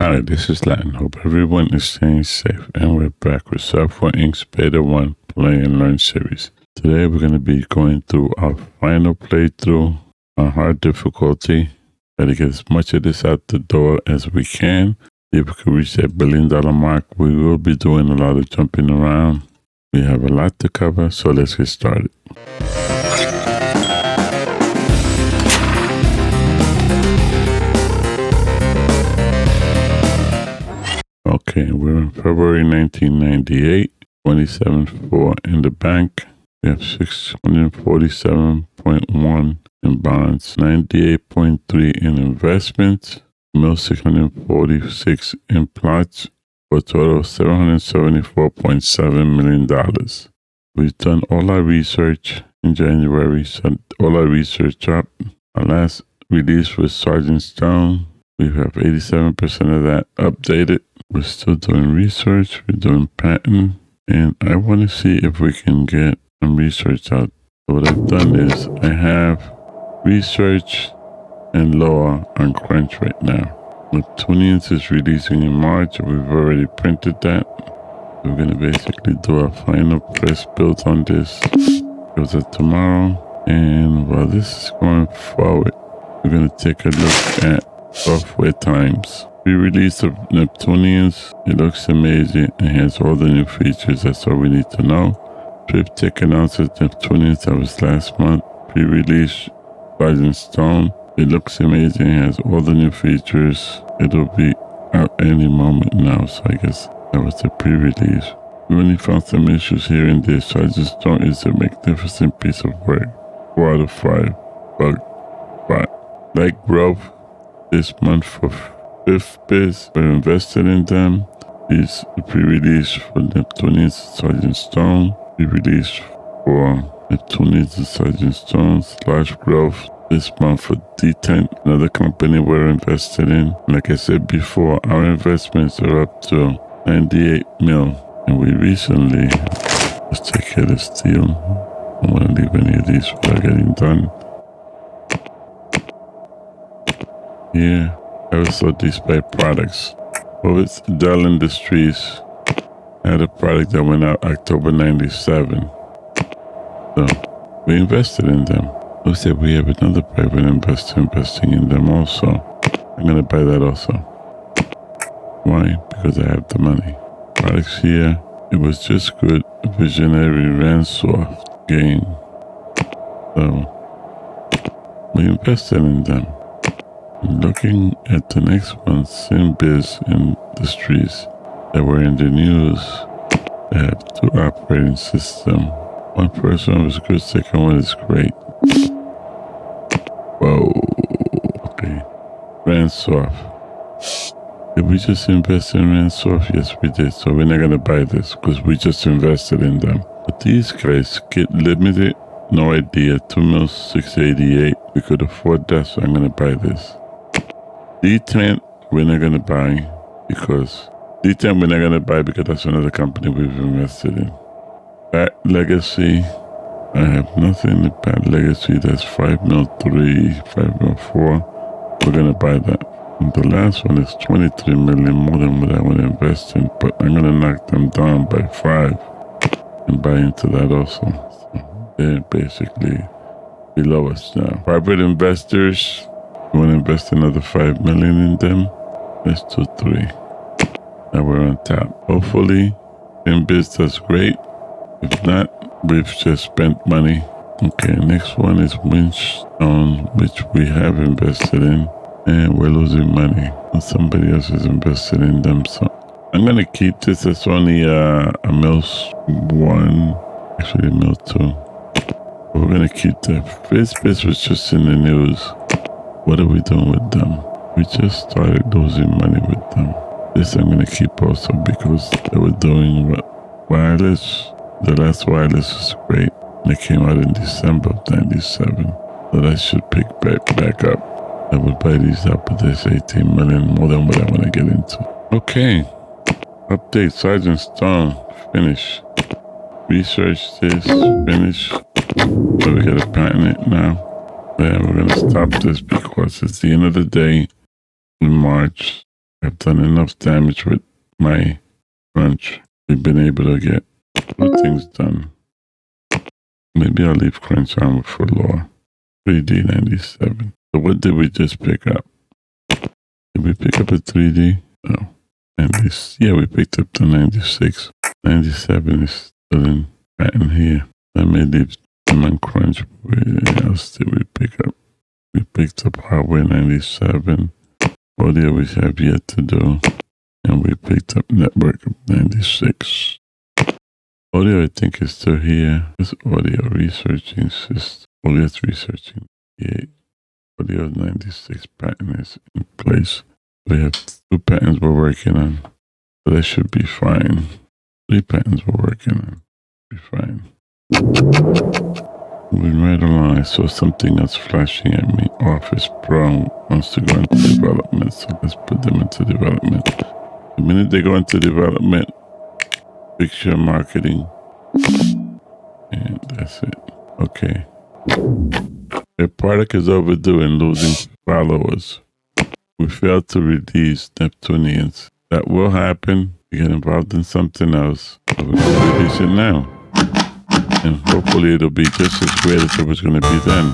Hi, this is Latin. Hope everyone is staying safe, and we're back with Software Inc.'s Beta-1 Play and Learn series. Today we're going to be going through our final playthrough on hard difficulty. Try to get as much of this out the door as we can. If we can reach that $1 billion mark, we will be doing a lot of jumping around. We have a lot to cover, so let's get started. Okay, we're in February 1998, 27.4 in the bank. We have 647.1 in bonds, 98.3 in investments, 646 in plots, for a total of $774.7 million. We've done all our research in January, so all our research up. Our last release was Sergeant Stone. We have 87% of that updated. We're still doing research, we're doing patent, and I want to see if we can get some research out. So what I've done is I have research and law on Crunch right now. Neptunians is releasing in March. We've already printed that. We're going to basically do a final press build on this. Goes up tomorrow. And while this is going forward, we're going to take a look at software times. Re-release of Neptunians. It looks amazing. It has all the new features. That's all we need to know. Triptych announces Neptunians. That was last month. Pre-release Sergeant Stone. It looks amazing. It has all the new features. It'll be out any moment now. So I guess that was the pre-release. We only found some issues here and there. Sergeant Stone is a magnificent piece of work. 4 out of 5. Bug spot. Like growth this month for 5th biz. We're invested in them. Is the pre-release for Neptunians Sergeant Stone. Pre-release for Neptunians Sergeant Stone. Large growth this month for D10, another company we're invested in. Like I said before, our investments are up to 98 mil. And we recently, let's take care of this deal. I don't want to leave any of these without getting done. Yeah. I also these by products. Well, it's Dell Industries. I had a product that went out October 97. So we invested in them. Looks like we have another private investor investing in them also. I'm going to buy that also. Why? Because I have the money. Products here. It was just good. Visionary Ransoft game. So we invested in them. Looking at the next one, Simbiz Industries that were in the news. They have 2 operating systems. One first one was good, second one is great. Whoa. Okay. Ransoft. Did we just invest in Ransoft? Yes, we did. So we're not going to buy this because we just invested in them. But these guys get limited. No idea. 2,688. We could afford that, so I'm going to buy this. D10, we're not going to buy because that's another company we've invested in. Bat Legacy, I have nothing in Bat Legacy. That's 5,003, 5,004. We're going to buy that. And the last one is 23 million more than what I want to invest in, but I'm going to knock them down by 5 and buy into that also. So they're basically below us now. Private investors. We want to invest another 5 million in them. Let's do 3. Now we're on top. Hopefully, Inbiz does great. If not, we've just spent money. Okay, next one is Winstone, which we have invested in, and we're losing money. And somebody else is invested in them. So I'm gonna keep this. It's only a Mills 1, actually Mill 2. But we're gonna keep that. Fizbiz was just in the news. What are we doing with them? We just started losing money with them. This I'm going to keep also because they were doing wireless. The last wireless was great. They came out in December of 97. So that should pick back up. I would buy these up, but there's 18 million more than what I want to get into. Okay. Update Sergeant Stone. Finish. Research this. Finish. So we got to patent it now. Yeah, we're going to stop this because it's the end of the day in March. I've done enough damage with my crunch. We've been able to get 2 things done. Maybe I'll leave crunch on for law. 3D 97. So what did we just pick up? Did we pick up a 3D? No. Yeah, we picked up the 96. 97 is still in pattern here. I may leave them on crunch. What else did we pick up? We picked up hardware 97. Audio we have yet to do. And we picked up network of 96. Audio I think is still here. This audio researching system. Audio is researching. Yeah. Audio 96 pattern is in place. We have 2 patterns we're working on. So that should be fine. 3 patterns we're working on. Be fine. Moving right along, I saw something that's flashing at me. Office Pro wants to go into development, so let's put them into development. The minute they go into development, picture marketing, and that's it. Okay. Their product is overdue and losing followers. We failed to release Neptunians. That will happen. We get involved in something else. So we're going to release it now. And hopefully it'll be just as great as it was going to be then.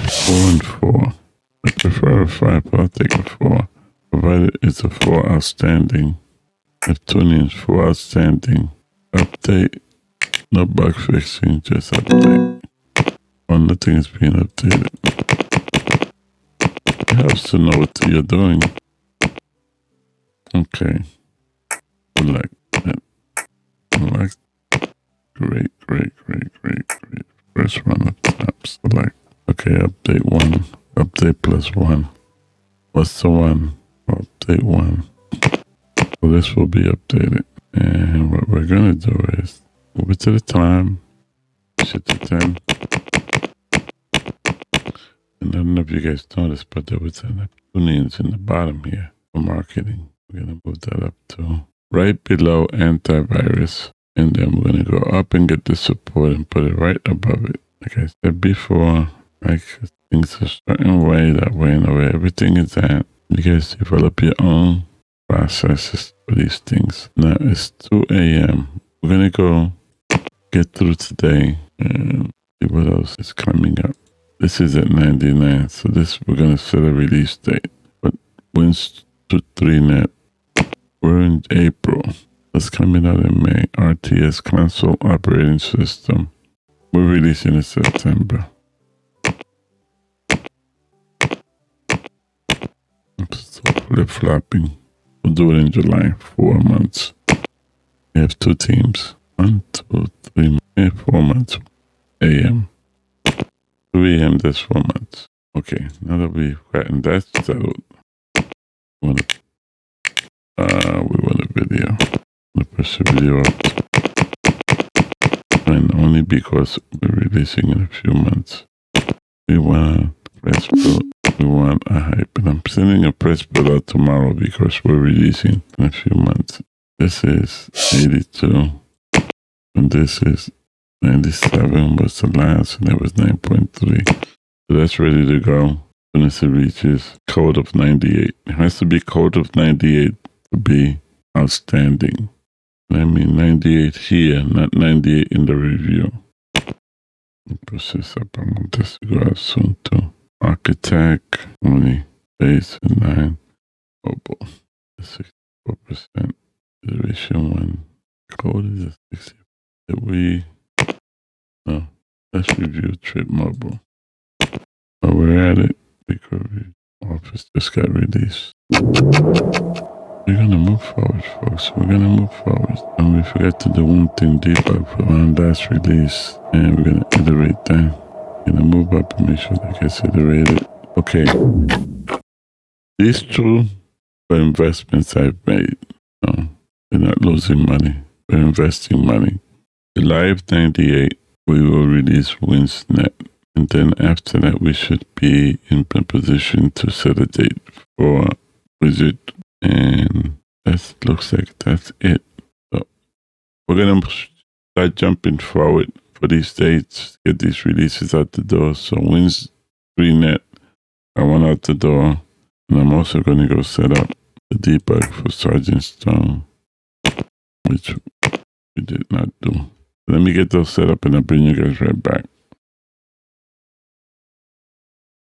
4 and 4. I prefer a 5, but I'll take a 4. Provided it's a 4 outstanding. Neptunians 4 outstanding. Update. No bug fixing, just update. Oh, nothing is being updated. It helps to know what you're doing. Okay. Select that. Select. Great. First one up top. Select. Okay, update 1. Update plus 1. What's the 1? Update 1. So this will be updated. And what we're going to do is move it to the time. Push it to 10. And I don't know if you guys noticed, but there was an Neptunians in the bottom here for marketing. We're going to move that up to right below antivirus. And then we're going to go up and get the support and put it right above it. Like I said before, like things a certain way, that way and the way everything is at. You guys develop your own processes for these things. Now it's 2 a.m. We're going to go get through today and see what else is coming up. This is at 99, so this we're going to set a release date. But Wins to 3net, we're in April. That's coming out in May. RTS console operating system. We're releasing in September. So flip-flopping. We'll do it in July. 4 months. We have 2 teams. 1, 2, 3, 4 months. AM. 2 a.m. that's 4 months. Okay, now that we've gotten that settled, we want a video. We'll push the video up. And only because we're releasing in a few months. We want a press build. We want a hype. And I'm sending a press build out tomorrow because we're releasing in a few months. This is 82. And this is 97 was the last, and that was 9.3. So that's ready to go. As soon as it reaches code of 98. It has to be code of 98 to be outstanding. I mean 98 here, not 98 in the review. Push this up. I want this to go out soon too. Architect, 20, base, 9. Mobile, 64%. Iteration 1. Code is a 60. No, let's review Trip Mobile. While we're at it, Office just got released. We're going to move forward, folks. We're going to move forward. And we forgot to do one thing debug for one last release. And we're going to iterate that. We're going to move up and make sure that gets iterated. Okay. These 2 are investments I've made. No, we're not losing money. We're investing money. Live 98, we will release WinsNet. And then after that, we should be in a position to set a date for Wizard. And that looks like that's it. So we're going to start jumping forward for these dates, get these releases out the door. So Wins 3net, I went out the door, and I'm also going to go set up the debug for Sergeant Stone, which we did not do. Let me get those set up and I'll bring you guys right back.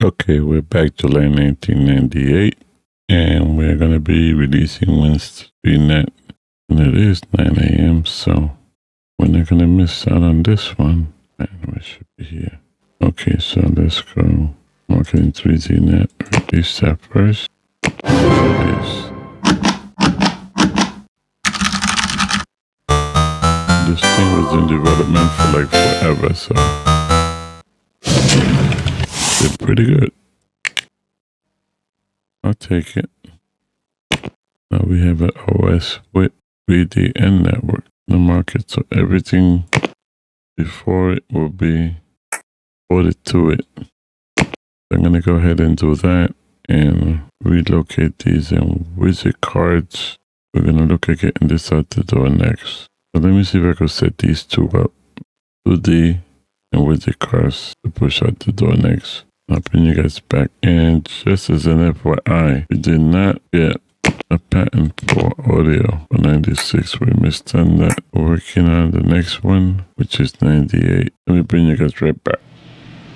Okay, we're back July 1998, and we're going to be releasing WinStreetNet, and it is 9 a.m., so we're not going to miss out on this one. And we should be here. Okay, so let's go Marketing 3D Net, release that first. This thing was in development for like forever, so it's pretty good. I'll take it. Now we have an OS with 3D and network in the market, so everything before it will be ported to it. I'm going to go ahead and do that and relocate these in widget cards. We're going to look at getting this out the door next. So let me see if I can set these two up. 2D and widget cards to push out the door next. I'll bring you guys back. And just as an FYI, we did not get a patent for audio for 96. We missed on that. We're working on the next one, which is 98. Let me bring you guys right back.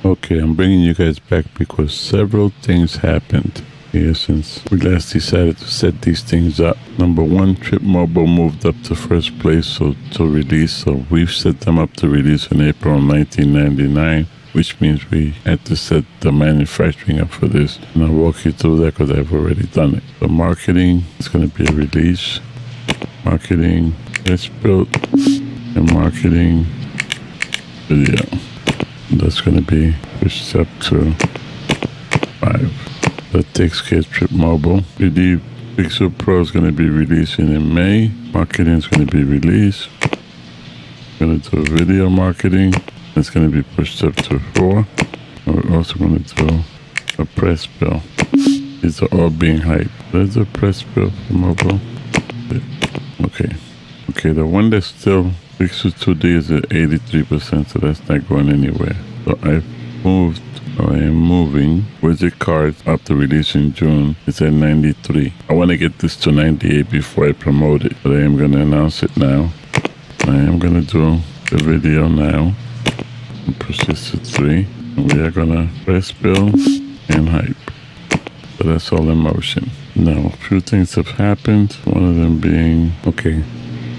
Okay, I'm bringing you guys back because several things happened here since we last decided to set these things up. Number one, Trip Mobile moved up to first place to release. So we've set them up to release in April 1999, which means we had to set the manufacturing up for this. And I'll walk you through that because I've already done it. So marketing is going to be a release. Marketing, let's build, and marketing video. That's going to be pushed up to 5. That takes care of Trip Mobile. 3D Pixel Pro is going to be releasing in May. Marketing is going to be released. We're going to do video marketing. It's going to be pushed up to 4. And we're also going to do a press bill. These are all being hyped. There's a press bill for mobile. Okay. Okay, the one that's still Pixel 2D is at 83%, so that's not going anywhere. So I am moving widget cards up to release in June. It's at 93. I want to get this to 98 before I promote it, but I am going to announce it now. I am going to do the video now and push this to 3. And we are going to press build and hype. So that's all in motion. Now, a few things have happened. One of them being, okay,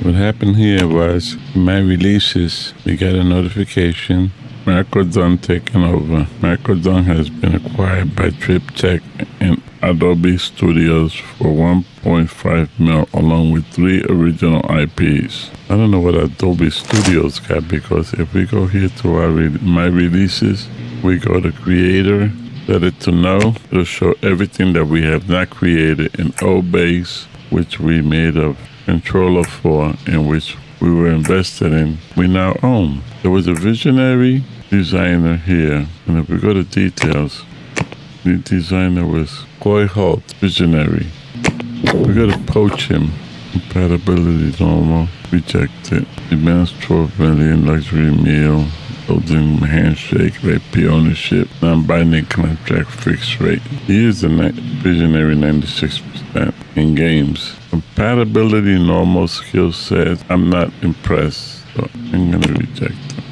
what happened here was my releases, we got a notification. Macrodon taken over. Macrodon has been acquired by TripTech and Adobe Studios for $1.5 million, along with 3 original IPs. I don't know what Adobe Studios got, because if we go here to our my releases, we go to Creator, set it to No. It'll show everything that we have not created in O-Base, which we made a controller for, in which we were invested in. We now own. There was a visionary designer here, and if we go to details, the designer was Coy Holt, visionary. We gotta poach him. Compatibility normal, rejected. Advanced 12 million luxury meal, holding handshake, IP ownership, non-binding contract, fixed rate. He is a visionary 96% in games. Compatibility normal, skill set. I'm not impressed, so I'm gonna reject him.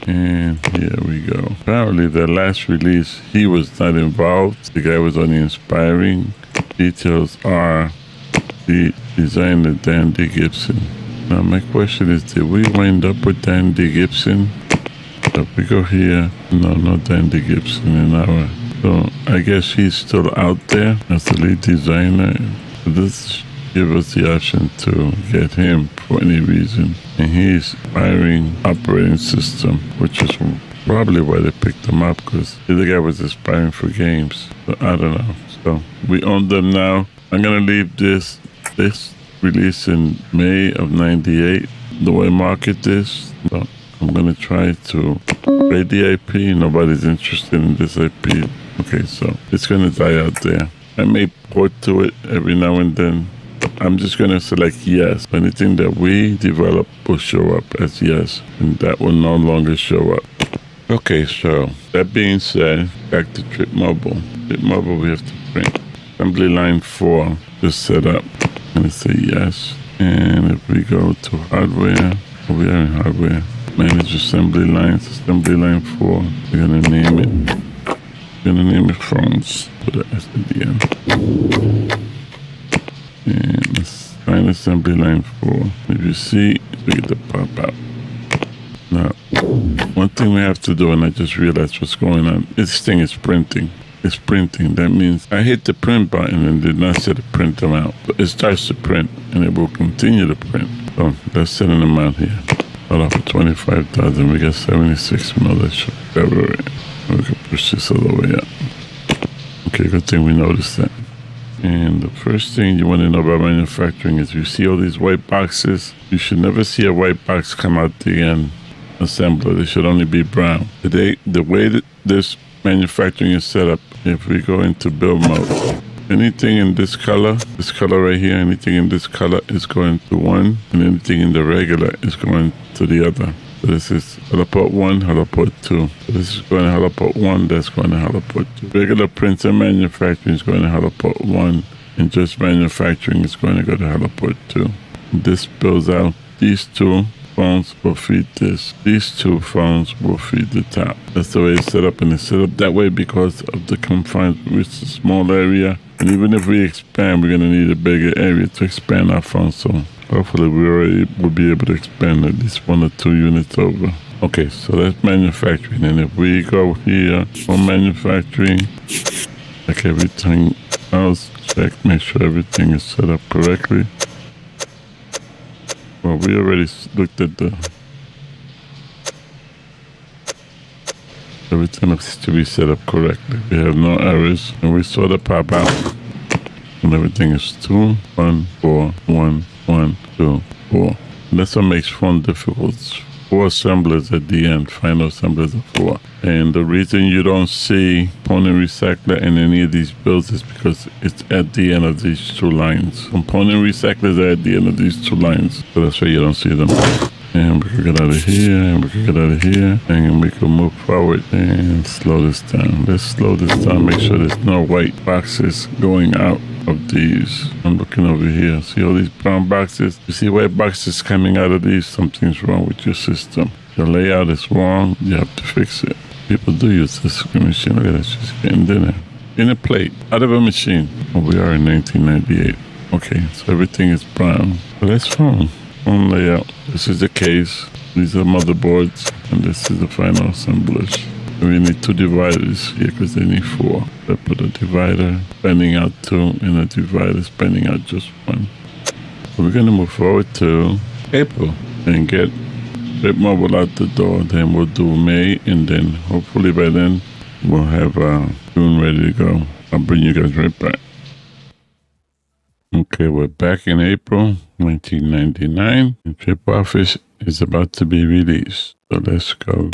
And here we go. Apparently the last release, he was not involved. The guy was only inspiring. Details are the designer Dan D. Gibson. Now my question is, did we wind up with Dan D. Gibson? So if we go here, no Dan D. Gibson in our. So I guess he's still out there as the lead designer. This give us the option to get him for any reason. And he's aspiring operating system, which is probably why they picked him up, because the other guy was aspiring for games. So I don't know. So we own them now. I'm gonna leave this release in May of 98. The way I market this, so I'm gonna try to trade the IP. Nobody's interested in this IP. Okay, so it's gonna die out there. I may port to it every now and then. I'm just going to select yes. Anything that we develop will show up as yes, and that will no longer show up. Okay, so that being said, back to Trip Mobile. Trip Mobile, we have to print assembly line 4 to set up. I'm going to say yes. And if we go to hardware, we are in hardware. Manage assembly lines, assembly line 4. We're going to name it. We're going to name it phones. Put an S at the end. And assign assembly line 4. If you see, we get the pop out. Now, one thing we have to do, and I just realized what's going on. This thing is printing. It's printing. That means I hit the print button and did not set the print amount. But it starts to print, and it will continue to print. So let's set an amount here. Start off with 25,000. We got 76 mil. That should cover it. We can push this all the way up. Okay, good thing we noticed that. And the first thing you want to know about manufacturing is you see all these white boxes. You should never see a white box come out the end assembler. They should only be brown. Today, the way that this manufacturing is set up, if we go into build mode, anything in this color right here, anything in this color is going to one, and anything in the regular is going to the other. So this is heliport 1, heliport 2. So this is going to heliport 1, that's going to heliport 2. Regular prints and manufacturing is going to heliport 1, and just manufacturing is going to go to heliport 2. This builds out these two phones will feed this. These two phones will feed the top. That's the way it's set up, and it's set up that way because of the confined with a small area. And even if we expand, we're going to need a bigger area to expand our phone. So hopefully we'll be able to expand at least 1 or 2 units over. Okay, so that's manufacturing. And if we go here on manufacturing, like everything else, check, make sure everything is set up correctly. Well, we already looked at everything looks to be set up correctly. We have no errors, and we saw the pop out. And everything is 2, 1, 4, 1, 1, 2, 4. And that's what makes phone difficult. 4 assemblers at the end, final assemblers of 4. And the reason you don't see component recycler in any of these builds is because it's at the end of these 2 lines. Component recyclers are at the end of these 2 lines. So that's why you don't see them. And we can get out of here, and we can get out of here, and we can move forward and slow this down. Let's slow this down, make sure there's no white boxes going out of these. I'm looking over here. See all these brown boxes? You see white boxes coming out of these? Something's wrong with your system. Your layout is wrong. You have to fix it. People do use this machine. Look at that. She's getting dinner. In a plate. Out of a machine. Oh, we are in 1998. Okay, so everything is brown. So that's phone. Phone layout. This is the case. These are motherboards. And this is the final assemblage. We need 2 dividers here because they need 4. I put a divider spanning out 2 and a divider spanning out just 1. So we're going to move forward to April and get Trip Mobile out the door. Then we'll do May, and then hopefully by then we'll have June ready to go. I'll bring you guys right back. Okay, we're back in April 1999, and Trip Office is about to be released. So let's go.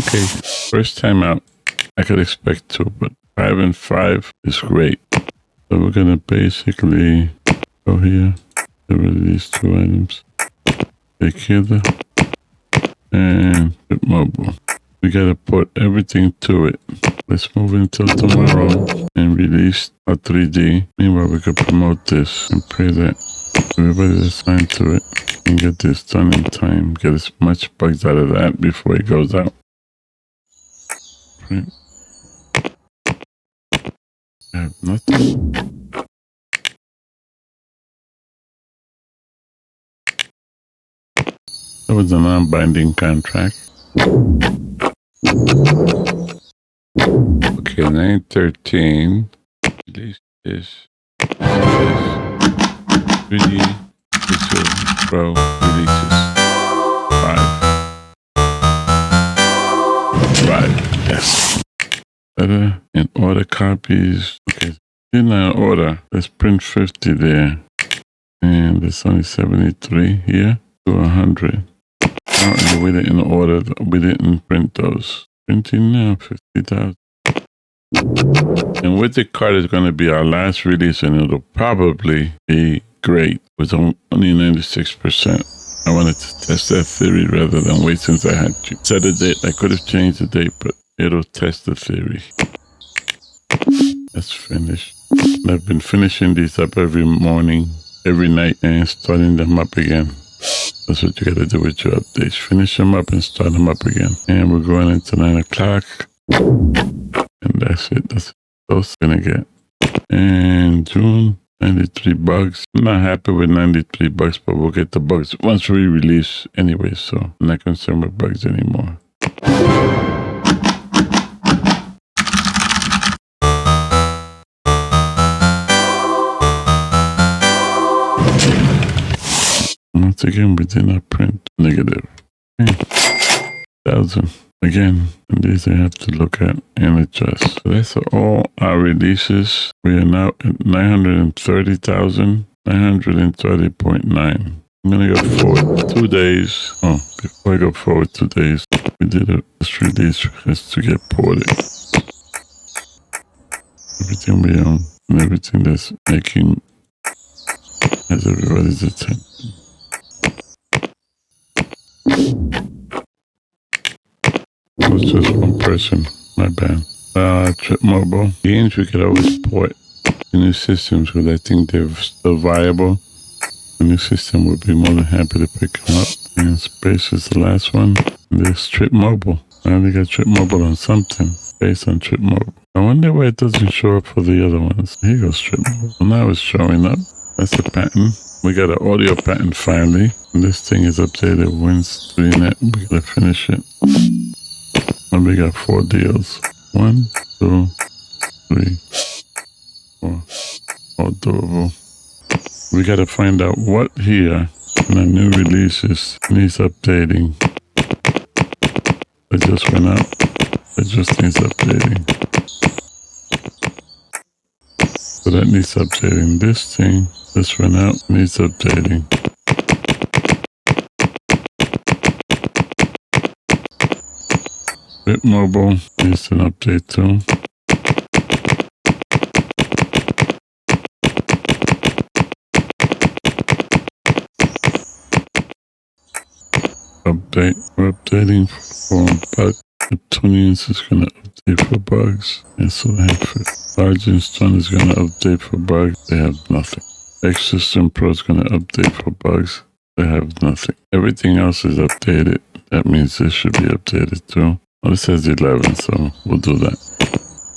Okay, first time out, I could expect 2, but 5 and 5 is great. So we're gonna basically go here, get rid of these 2 items, take here and Trip Mobile. We gotta put everything to it. Let's move until tomorrow and release our 3D. Meanwhile, we could promote this and pray that everybody is assigned to it and get this done in time. Get as much bugs out of that before it goes out. Right. I have nothing. That was a non-binding contract. Okay, 9/13. Release this. 3D Visual Pro releases 5. Yes. Better and order copies. Okay, in our order, let's print 50 there. And there's only 73 here to 100. We didn't order, we didn't print those. Printing now, 50,000. And with the card is going to be our last release, and it'll probably be great with only 96%. I wanted to test that theory rather than wait since I had to set a date. I could have changed the date, but it'll test the theory. That's finished. And I've been finishing these up every morning, every night, and starting them up again. That's what you got to do with your updates. Finish them up and start them up again. And we're going into 9 o'clock. And that's it. That's those gonna get. And June, 93 bugs. I'm not happy with 93 bugs, but we'll get the bugs once we release anyway, so I'm not concerned with bugs anymore. Once again, we did not print negative. 1,000. Again, and these I have to look at and adjust. So that's all our releases. We are now at 930,000, 930.9. I'm going to go forward 2 days. Oh, before I go forward 2 days, we did this release has to get ported. Everything we own and everything that's making has everybody's attention. It was just one person, my bad. Trip Mobile. Games we could always port to new systems because I think they're still viable. The new system would be more than happy to pick them up. And Space is the last one. And there's Trip Mobile. I only got Trip Mobile on something based on Trip Mobile. I wonder why it doesn't show up for the other ones. Here goes Trip Mobile. Well, now it's showing up. That's a patent. We got an audio patent finally. And this thing is updated Win3net. We gotta finish it. And we got 4 deals. 1, 2, 3, 4. All doable. We gotta find out what here in the new releases needs updating. It just went up. It just needs updating. So that needs updating. This thing just went out, needs updating. Bit Mobile needs an update too. Update. We're updating for bugs. The Tunians is going to update for bugs. And so they have Large Stun is going to update for bugs. They have nothing. X System Pro is going to update for bugs. They have nothing. Everything else is updated. That means this should be updated too. Well, it says 11, so we'll do that.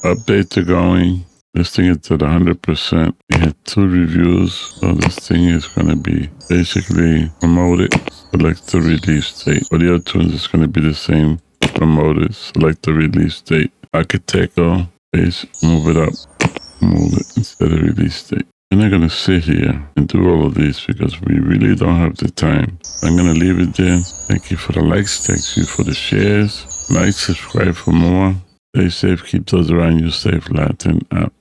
Updates are going. This thing is at 100%. We had 2 reviews, so this thing is going to be basically promoted. Select the release date. Audio tunes is going to be the same. Promoted. Select the release date. Architect, though, base, move it up. Move it instead of release date. We're not going to sit here and do all of these because we really don't have the time. I'm going to leave it there. Thank you for the likes. Thank you for the shares. Like, subscribe for more. Stay safe. Keep those around you safe. LatN out.